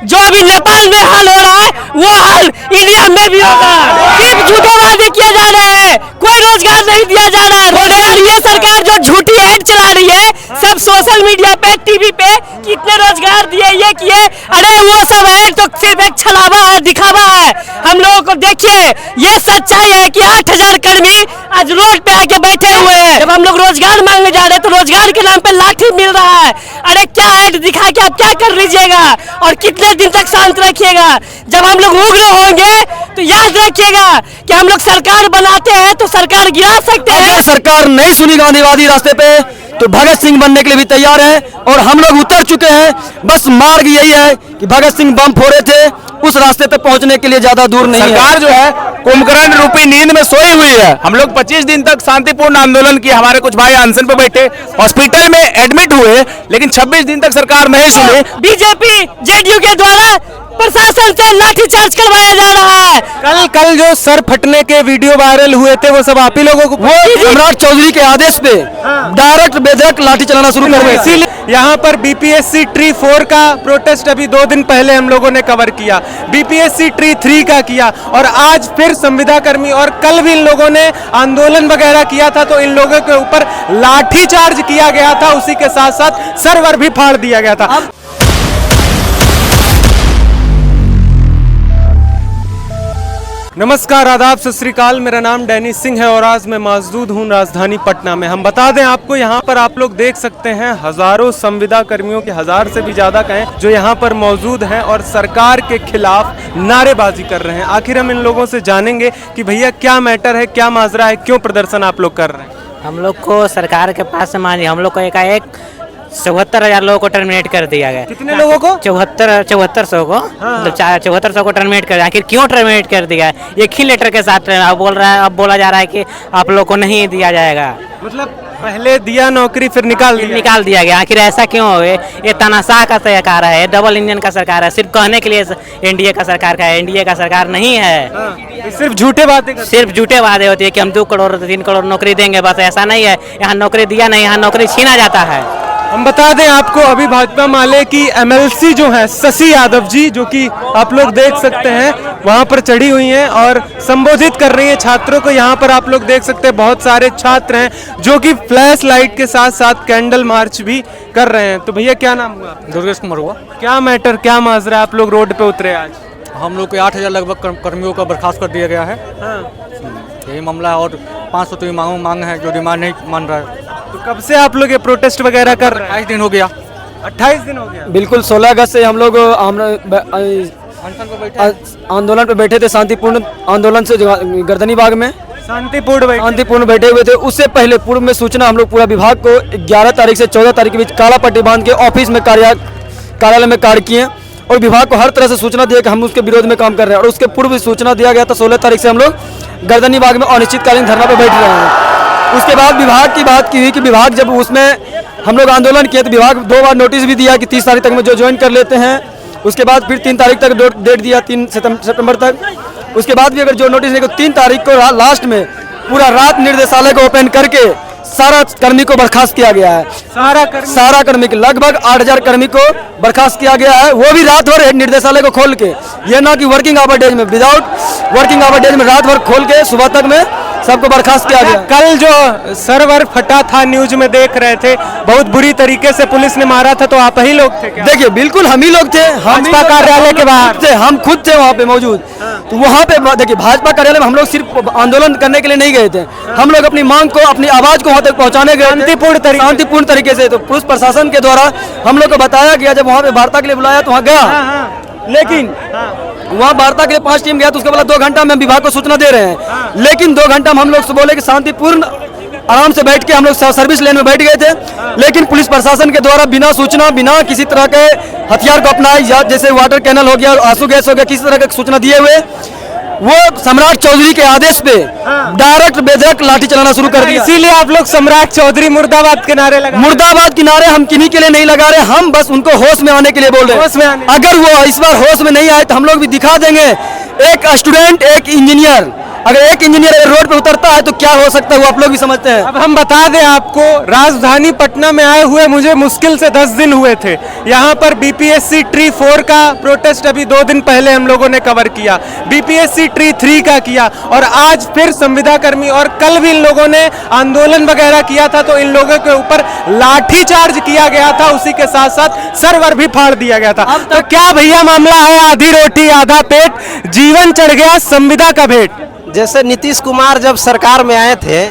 जो अभी नेपाल में हाल हो रहा है वो हाल इंडिया में भी होगा। सिर्फ झूठे वादे किए जा रहे हैं, कोई रोजगार नहीं दिया जा रहा है। और ये सरकार जो झूठी ऐड चला रही है सब सोशल मीडिया पे, टीवी पे, कितने रोजगार दिए, ये किए, अरे वो सब ऐड तो सिर्फ एक छलावा है, दिखावा है। हम लोगों को देखिए, ये सच्चाई है कि 8000 कर्मी आज रोड पे आके बैठे हुए हैं। जब हम लोग रोजगार मांगने जा रहे हैं तो रोजगार के नाम पे लाठी मिल रहा है। अरे क्या ऐड दिखा के आप क्या कर लीजिएगा और कितने दिन तक शांत रखिएगा? जब हम लोग उग्र होंगे तो याद रखिएगा कि हम लोग सरकार बनाते हैं तो सरकार गिरा सकते हैं। अगर सरकार नहीं सुनी गांधीवादी रास्ते पे तो भगत सिंह बनने के लिए भी तैयार है और हम लोग उतर चुके हैं। बस मार्ग यही है कि भगत सिंह बम फोड़े थे, उस रास्ते तक पहुंचने के लिए ज्यादा दूर नहीं है। सरकार जो है कुंभकर्ण रूपी नींद में सोई हुई है। हम लोग 25 दिन तक शांतिपूर्ण आंदोलन किए, हमारे कुछ भाई अनशन पे बैठे, हॉस्पिटल में एडमिट हुए, लेकिन 26 दिन तक सरकार नहीं सुनी। बीजेपी जेडीयू के द्वारा प्रशासन से लाठीचार्ज करवाया जा रहा है। कल जो सर फटने के वीडियो वायरल हुए थे वो सब आप ही लोगों को, वो सम्राट चौधरी के आदेश पे डायरेक्ट बेधड़क लाठी चलाना शुरू कर दिया। इसीलिए यहाँ पर बीपीएससी ट्री 4 का प्रोटेस्ट अभी 2 दिन पहले हम लोगों ने कवर किया, बीपीएससी ट्री 3 का किया और आज फिर संविदा कर्मी, और कल भी इन लोगों ने आंदोलन वगैरह किया था तो इन लोगों के ऊपर लाठीचार्ज किया गया था, उसी के साथ साथ सर्वर भी फाड़ दिया गया था। नमस्कार, आदाब, सत श्री अकाल। मेरा नाम डैनी सिंह है और आज मैं मौजूद हूँ राजधानी पटना में। हम बता दें आपको, यहाँ पर आप लोग देख सकते हैं हजारों संविदा कर्मियों के, 1000 से भी ज्यादा कहें, जो यहाँ पर मौजूद हैं और सरकार के खिलाफ नारेबाजी कर रहे हैं। आखिर हम इन लोगों से जानेंगे कि भैया क्या मैटर है, क्या माजरा है, क्यों प्रदर्शन आप लोग कर रहे हैं। हम लोग को सरकार के पास से मानिए, हम लोग को एकाएक 74,000 लोगों को टर्मिनेट कर दिया गया। कितने लोगों को? 7400 को, मतलब 7400 को टर्मिनेट कर दिया। आखिर क्यों टर्मिनेट कर दिया? एक ही लेटर के साथ अब बोला जा रहा है कि आप लोग को नहीं दिया जाएगा। मतलब पहले दिया नौकरी फिर निकाल दिया गया। आखिर ऐसा क्यों हो? ये तानाशाह का सरकार है, डबल इंजन का सरकार है। सिर्फ कहने के लिए एनडीए का सरकार का है, एनडीए का सरकार नहीं है। सिर्फ झूठे बातें, सिर्फ झूठे वादे होती है कि हम 2 करोड़ 3 करोड़ नौकरी देंगे, बस ऐसा नहीं है। यहाँ नौकरी दिया नहीं, यहाँ नौकरी छीना जाता है। हम बता दें आपको, अभी भाजपा माले की एमएलसी जो है शशि यादव जी, जो कि आप लोग देख सकते हैं वहां पर चढ़ी हुई हैं और संबोधित कर रही हैं छात्रों को। यहाँ पर आप लोग देख सकते हैं बहुत सारे छात्र हैं जो कि फ्लैश लाइट के साथ साथ कैंडल मार्च भी कर रहे हैं। तो भैया क्या नाम हुआ? दुर्गेश कुमार हुआ। क्या मैटर, क्या माजरा, आप लोग रोड पे उतरे आज? हम लोग के 8000 लगभग कर्मियों का बर्खास्त कर दिया गया है। यही मामला है और 500 तो मांग है जो डिमांड नहीं मान रहा है। तो कब से आप लोग ये प्रोटेस्ट वगैरह कर रहे हैं? 28 दिन हो गया। 28 दिन हो गया। बिल्कुल 16 अगस्त से हम लोग आंदोलन पे बैठे थे, शांतिपूर्ण आंदोलन से गर्दनी बाग में शांतिपूर्ण बैठे हुए थे। उससे पहले पूर्व में सूचना हम लोग पूरा विभाग को 11 तारीख से 14 तारीख के बीच काला पट्टी बांध के ऑफिस में कार्यालय में कार्य किए और विभाग को हर तरह से सूचना दिया कि हम उसके विरोध में काम कर रहे हैं। और उसके पूर्व सूचना दिया गया था 16 तारीख से हम लोग गर्दनी बाग में अनिश्चितकालीन धरना पे बैठ रहे हैं। उसके बाद विभाग की बात की हुई कि विभाग जब उसमें हम लोग आंदोलन किए तो विभाग 2 बार नोटिस भी दिया कि 30 तारीख तक में जो ज्वाइन कर लेते हैं। उसके बाद फिर 3 तारीख तक डेट दिया, 3 सितंबर तक। उसके बाद भी अगर जो नोटिस नहीं, 3 तारीख को लास्ट में पूरा रात निर्देशालय को ओपन करके सारा कर्मी को बर्खास्त किया गया है। सारा कर्मी लगभग 8000 कर्मी को बर्खास्त किया गया है, वो भी रात भर निर्देशालय को खोल के। ये ना कि वर्किंग आवर डेज में, विदाउट वर्किंग आवर डेज में रात भर खोल के सुबह तक में सबको बर्खास्त किया गया। कल जो सर्वर फटा था न्यूज में देख रहे थे, बहुत बुरी तरीके से पुलिस ने मारा था, तो आप ही लोग थे क्या? देखिए बिल्कुल हम ही लोग थे, भाजपा कार्यालय के बाहर थे, हम खुद थे वहाँ पे मौजूद। तो वहाँ पे देखिए भाजपा कार्यालय में हम लोग सिर्फ आंदोलन करने के लिए नहीं गए थे, हम लोग अपनी मांग को, अपनी आवाज को वहाँ तक पहुँचाने गए शांतिपूर्ण तरीके से। तो पुलिस प्रशासन के द्वारा हम लोग को बताया गया, जब वहाँ पे वार्ता के लिए बुलाया तो वहाँ गया, लेकिन वहाँ वार्ता के लिए 5 टीम गया तो उसके बाद 2 घंटा में विभाग को सूचना दे रहे हैं। लेकिन 2 घंटा में हम लोग से बोले कि शांतिपूर्ण आराम से बैठ के हम लोग सर्विस लेन में बैठ गए थे, लेकिन पुलिस प्रशासन के द्वारा बिना सूचना, बिना किसी तरह के हथियार को अपनाए, या जैसे वाटर कैनल हो गया, आंसू गैस हो गया, किसी तरह की सूचना दिए हुए वो सम्राट चौधरी के आदेश पे डायरेक्ट बेधड़क लाठी चलाना शुरू कर दिया। इसीलिए आप लोग सम्राट चौधरी मुर्दाबाद के नारे लगा। मुर्दाबाद के नारे हम किन्हीं के लिए नहीं लगा रहे, हम बस उनको होश में आने के लिए बोल रहे हैं। अगर वो इस बार होश में नहीं आए तो हम लोग भी दिखा देंगे। एक स्टूडेंट, एक इंजीनियर अगर एक इंजीनियर अगर रोड पे उतरता है तो क्या हो सकता है वो आप लोग भी समझते हैं। अब हम बता दें आपको, राजधानी पटना में आए हुए मुझे मुश्किल से 10 दिन हुए थे। यहाँ पर बीपीएससी ट्री 4 का प्रोटेस्ट अभी 2 दिन पहले हम लोगों ने कवर किया, बीपीएससी ट्री 3 का किया, और आज फिर संविदा कर्मी, और कल भी इन लोगों ने आंदोलन वगैरह किया था तो इन लोगों के ऊपर लाठी चार्ज किया गया था, उसी के साथ साथ सर्वर भी फाड़ दिया गया था। तो क्या भैया मामला है, आधी रोटी आधा पेट, जीवन चढ़ गया संविदा का भेंट। जैसे नीतीश कुमार जब सरकार में आए थे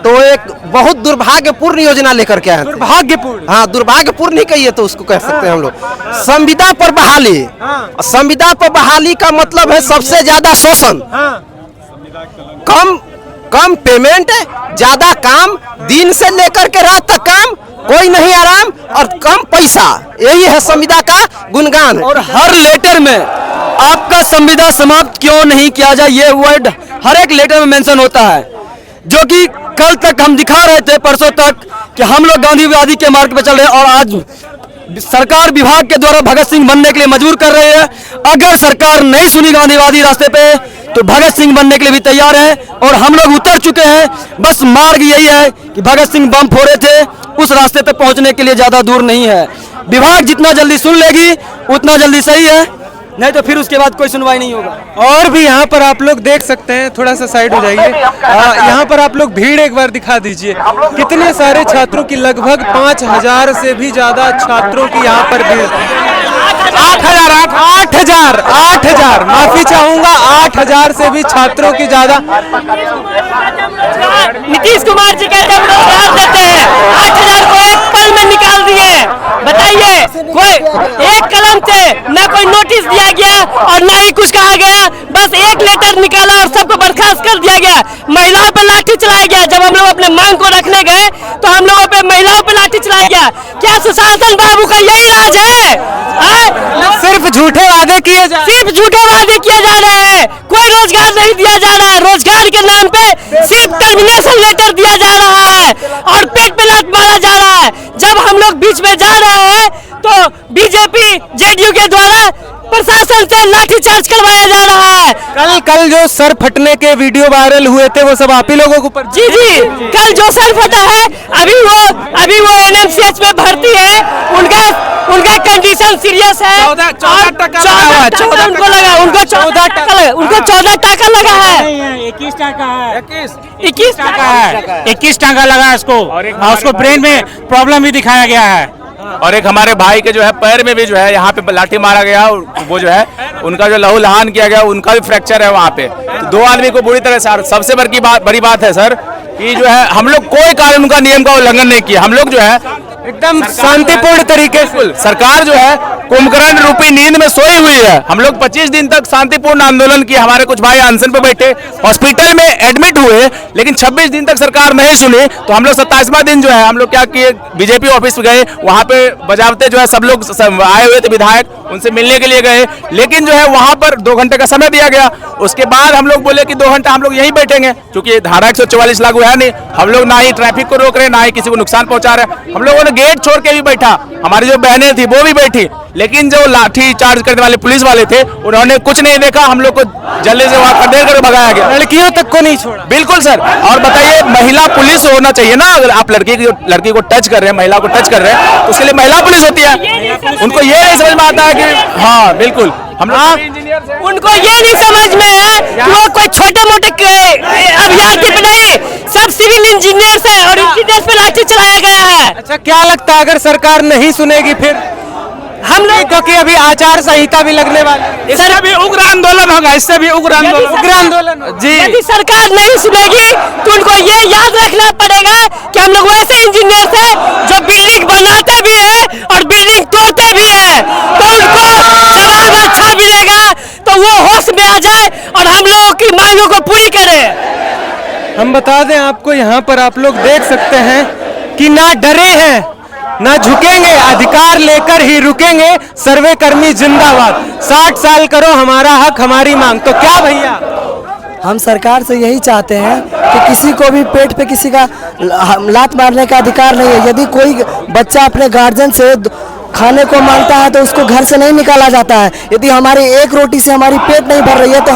तो एक बहुत दुर्भाग्यपूर्ण योजना लेकर के आए थे। दुर्भाग्यपूर्ण, हाँ, दुर्भाग्यपूर्ण नहीं कहिए तो उसको कह सकते हैं हम लोग। संविदा पर बहाली, संविदा पर बहाली का मतलब है सबसे ज्यादा शोषण, कम कम पेमेंट, ज्यादा काम, दिन से लेकर के रात तक काम, कोई नहीं आराम और कम पैसा, यही है संविदा का गुणगान। और हर लेटर में आपका संविदा समाप्त क्यों नहीं किया जाए ये वर्ड हर एक लेटर में मेंशन होता है, जो कि कल तक हम दिखा रहे थे, परसों तक, कि हम लोग गांधीवादी के मार्ग पे चल रहे हैं और आज सरकार विभाग के द्वारा भगत सिंह बनने के लिए मजबूर कर रही है। अगर सरकार नहीं सुनी गांधीवादी रास्ते पे तो भगत सिंह बनने के लिए भी तैयार है और हम लोग उतर चुके हैं। बस मार्ग यही है कि भगत सिंह बम फोड़े थे, उस रास्ते पे पहुंचने के लिए ज्यादा दूर नहीं है। विभाग जितना जल्दी सुन लेगी उतना जल्दी सही है, नहीं तो फिर उसके बाद कोई सुनवाई नहीं होगा। और भी यहाँ पर आप लोग देख सकते हैं, थोड़ा सा साइड हो जाइए, यहाँ पर आप लोग भीड़ एक बार दिखा दीजिए, कितने सारे छात्रों की, लगभग 5000 से भी ज्यादा छात्रों की यहाँ पर भीड़। 8,000 माफी चाहूंगा, 8,000 से भी छात्रों की ज्यादा। नीतीश कुमार जी कहते हैं रोजगार देते हैं, 8,000 को एक पल में निकाल दिए। बताइए, कोई एक कलम से न कोई नोटिस दिया गया और न ही कुछ कहा गया, बस एक लेटर निकाला और सबको बर्खास्त कर दिया गया। महिलाओं पर लाठी चलाया गया। जब हम लोग अपने मांग को रखने गए तो हम लोगों पे महिलाओं पर लाठी चलाया गया। क्या सुशासन बाबू का यही राज है? सिर्फ झूठे वादे किए जा रहे हैं, कोई रोजगार नहीं दिया जा रहा है। रोजगार के नाम पे सिर्फ टर्मिनेशन लेटर दिया जा रहा है और पेट पे लात मारा जा रहा है। जब हम लोग बीच में जा रहे हैं तो बीजेपी जेडीयू के द्वारा प्रशासन से लाठीचार्ज करवाया जा रहा है। कल जो सर फटने के वीडियो वायरल हुए थे वो सब आप ही लोगों को जी, कल जो सर फटा है, अभी वो एनएमसीएच में भर्ती है, उनका कंडीशन सीरियस है। 14 टाका उनको 14 टाका लगा है। 21 टाका लगा उसको, और उसको ब्रेन में प्रॉब्लम भी दिखाया गया है। और एक हमारे भाई के जो है पैर में भी जो है यहाँ पे लाठी मारा गया, वो जो है उनका जो लहू लहान किया गया, उनका भी फ्रैक्चर है वहाँ पे। तो 2 आदमी को बुरी तरह से, सबसे बड़ी बात है सर कि जो है हम लोग कोई कानून का नियम का उल्लंघन नहीं किया। हम लोग जो है एकदम शांतिपूर्ण तरीके से, सरकार जो है कुंभकर्ण रूपी नींद में सोई हुई है। हम लोग 25 दिन तक शांतिपूर्ण आंदोलन किए, हमारे कुछ भाई अनशन पे बैठे, हॉस्पिटल में एडमिट हुए, लेकिन 26 दिन तक सरकार नहीं सुनी। तो हम लोग 27वां दिन जो है हम लोग क्या किए, बीजेपी ऑफिस गए, वहां पे बजावते जो है सब लोग आए हुए थे विधायक, उनसे मिलने के लिए गए, लेकिन जो है वहां पर 2 घंटे का समय दिया गया। उसके बाद हम लोग बोले कि 2 घंटा हम लोग यहीं बैठेंगे, क्योंकि धारा 144 लागू है नहीं। हम लोग ना ही ट्रैफिक को रोक रहे, ना ही किसी को नुकसान पहुंचा रहे। हम लोगों ने गेट छोड़ के भी बैठा, हमारी जो बहनें थी वो भी बैठी, लेकिन जो लाठी चार्ज करने वाले पुलिस वाले थे उन्होंने कुछ नहीं देखा, हम लोग को जल्दी से वहां खदेड़ कर भगाया गया। लड़कियों तक को नहीं छोड़ा। बिल्कुल सर। और बताइए, महिला पुलिस होना चाहिए ना, अगर आप लड़की को टच कर रहे हैं, महिला को टच कर रहे हैं, तो उसके लिए महिला पुलिस होती है। उनको ये नहीं समझ में आता है कि हाँ बिल्कुल हम उनको ये नहीं समझ में है कि वो कोई छोटे मोटे अभियान टिप नहीं, सब सिविल इंजीनियर है और इंजीनियर पे लाठी चलाया गया है। अच्छा, क्या लगता है अगर सरकार नहीं सुनेगी फिर हम लोग, क्योंकि अभी आचार संहिता भी लगने वाली, इससे भी उग्र आंदोलन होगा, इससे भी उग्र आंदोलन जी। यदि सरकार नहीं सुनेगी तो उनको ये याद रखना पड़ेगा कि हम लोग वैसे इंजीनियर थे जो बिल्डिंग बनाते भी है और बिल्डिंग तोड़ते भी है, तो उनको जवाब अच्छा मिलेगा तो वो होश में आ जाए और हम लोगों की मांगों को पूरी करे। हम बता दें आपको, यहाँ पर आप लोग देख सकते हैं कि ना डरे हैं ना झुकेंगे, अधिकार लेकर ही रुकेंगे, सर्वे कर्मी जिंदाबाद, 60 साल करो हमारा हक हमारी मांग। तो क्या भैया, हम सरकार से यही चाहते हैं कि किसी को भी पेट पे किसी का लात मारने का अधिकार नहीं है। यदि कोई बच्चा अपने गार्जियन से खाने को मांगता है तो उसको घर से नहीं निकाला जाता है। यदि हमारी एक रोटी से हमारी पेट नहीं भर रही है तो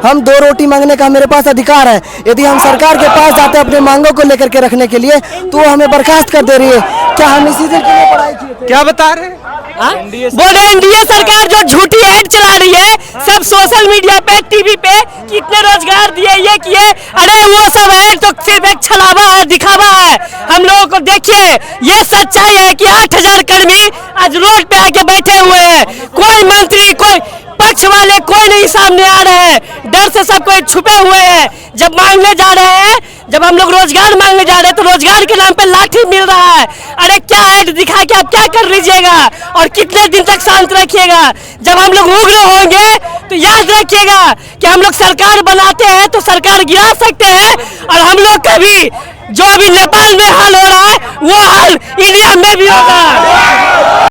हम 2 रोटी मांगने का मेरे पास अधिकार है। यदि हम सरकार के पास जाते हैं अपने मांगों को लेकर के रखने के लिए तो वो हमें बर्खास्त कर दे रही है। क्या हम इसी के लिए पढ़ाई किए थे? क्या बता रहे हैं? बोले एनडीए सरकार जो झूठी ऐड चला रही है सब सोशल मीडिया पे टीवी पे कितने रोजगार दिए ये किए, अरे वो सब ऐड तो सिर्फ एक छलावा है, दिखावा है। हम लोगों को देखिए ये सच्चाई है कि 8000 कर्मी आज रोड पे आके बैठे हुए हैं। कोई मंत्री कोई पक्ष वाले कोई नहीं सामने आ रहे हैं, डर से सब कोई छुपे हुए हैं। जब मांगने जा रहे हैं, जब हम लोग रोजगार मांगने जा रहे हैं तो रोजगार के नाम पे लाठी मिल रहा है। अरे क्या ऐड दिखा के आप क्या कर लीजिएगा और कितने दिन तक शांत रखिएगा? जब हम लोग उग्र होंगे तो याद रखिएगा कि हम लोग सरकार बनाते हैं तो सरकार गिरा सकते हैं, और हम लोग का भी जो अभी नेपाल में हाल हो रहा है वो हाल इंडिया में भी होगा।